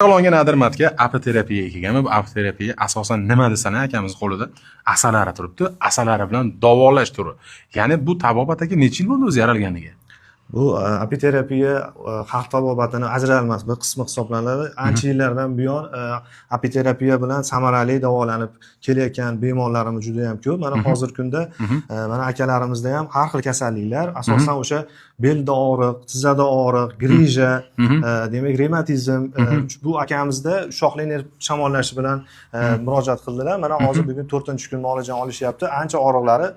Olingan Adirmatga apoterapiyaga kelganman. Bu apoterapiya asosan nima desana akamiz qo'lida asalari turibdi. Asalari bilan davolash turi. Ya'ni bu tabobat aka necha yil bo'ldi o'zi yaralganiga? Bu apiterapiya xalq tabobatini ajralmas bir qismi hisoblanadi. Ancha yillardan buyon apiterapiya bilan samarali davolanib kelayotgan bemorlarimiz juda ham ko'p. Mana hozirgi kunda mana akalarimizda ham har xil kasalliklar, asosan o'sha belda og'riq, tizzada og'riq, grija, demak revmatizm, bu akamizda shoxli nerv shamollashi bilan murojaat qildilar. Mana hozir bugun 4-kun muolaja olishyapti. Ancha og'riqlari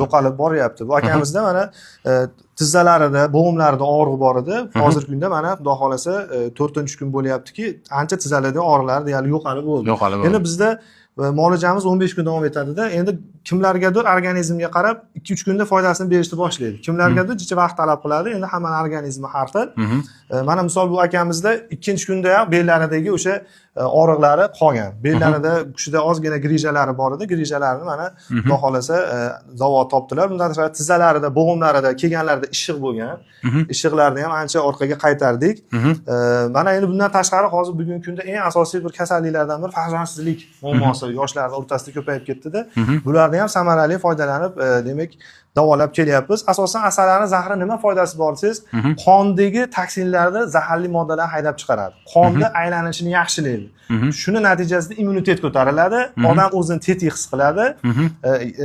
yo'qolib boryapti. Bu akamizda mana tizzalarida, bo'g'imlarida og'riq bor edi. Hozirgi kunda mana Xudo xolasa 4-kun bo'lyaptiki, ancha tizzalarda og'riqlar deyarli yo'qolib bo'ldi. Endi bizda muolajamiz 15 kun davom etadi-da. Endi kimlargadir organizmga qarab 2-3 kunda foydasini berishni boshlaydi. Kimlargadir jicha vaqt talab qiladi. Endi hamma organizmi har xil. Mana misol bu akamizda 2-kunda ham bellaridagi o'sha og'riqlari qolgan. Bellarida kuchida ozgina grijalari bor edi. Grijalarni mana Xudo xolasa davo topdilar. Bundan tashqari tizzalarida, bo'g'imlarida, kelganlarida ishiq bo'lgan. Ishiqlarni ham ancha orqaga qaytardik. Mana endi bundan tashqari hozir bugungi kunda eng asosiy bir kasalliklardan biri farzandsizlik muammosi yoshlar o'rtasida ko'payib ketdi-da. Bulardan ham samarali foydalanib, demak, davolab kelyapmiz. Asosan asalari zahri nima foydasi bor desangiz, qondagi toksinlarni zaharli moddalar haydab chiqaradi. Qonda aylanishini yaxshilaydi. Shuni natijasida immunitet ko'tariladi, odam o'zini tetik his qiladi.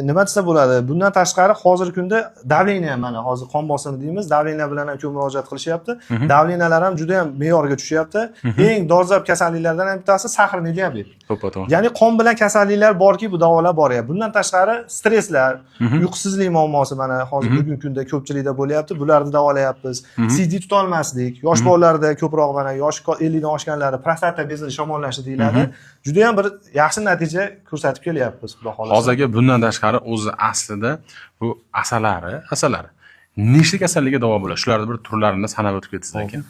Nima desa bo'ladi? Bundan tashqari hozirgi kunda davleniya ham mana hozir qon bosimi deymiz, davleniya bilan ham ko'p murojaat qilishyapti. Davleniyalar ham juda ham me'yorga tushyapti. Eng dolzarb kasalliklardan ham bittasi sahrli diabet. Ya'ni qon bilan kasalliklar borki, bu davolab boryapti. Bundan tashqari stresslar, uyqusizlik muammosi mana hozir bugungi kunda ko'pchilikda bo'lyapti. Bularni davolayapmiz. CD tutolmaslik, yosh bolalarda ko'proq mana yosh 50 dan oshganlari prostata bezi shamollashi deyiladi. Juda ham bir yaxshi natija ko'rsatib kelyapmiz, xudo xolasa. Hozirga bundan tashqari o'zi aslida bu asalari nechta kasallikka davo bo'ladi? Shularning bir turlarini sanab o'tib ketsangiz ekan.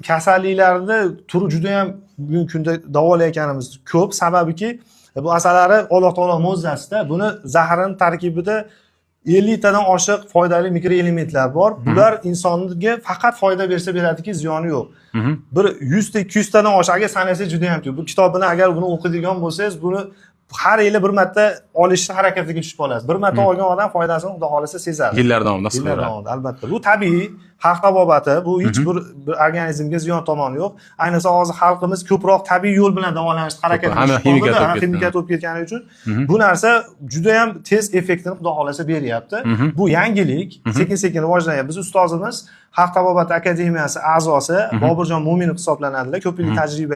Kasalliklarni turi juda ham bugungi kunda davolayotganimiz ko'p, sababiki bu asalari Alloh taolo mo'jizasida buni zahrining tarkibida 50 tadan oshiq foydali mikroelementlar bor. Bular insonga faqat foyda bersa beradiki, ziyoni yo'q. Bir 100 ta 200 tadan oshiq agar sanasangiz juda ham ko'p. Bu kitobni agar buni o'qiydigan bo'lsangiz, buni har yili bir marta olishni harakatiga tushib qolasiz. Bir marta olgan odam foydasini Xudo xolasa sezadi. Yillar davomida hisoblanadi. Albatta. Bu tabiiy, xalq tabobati, bu hech bir organizmga ziyon tomoni yo'q. Ayniqsa hozir xalqimiz ko'proq tabiiy yo'l bilan davolanishni harakatiga tushib qoldi. Ximikat bo'lib ketgani uchun bu narsa juda ham tez effektini Xudo xolasa beryapti. Bu yangilik, sekin-sekin rivojlanyapti. Biz ustozimiz Xalq tabobati akademiyasi a'zosi Bobirjon Mo'minov hisoblanadilar. Ko'p yillik tajriba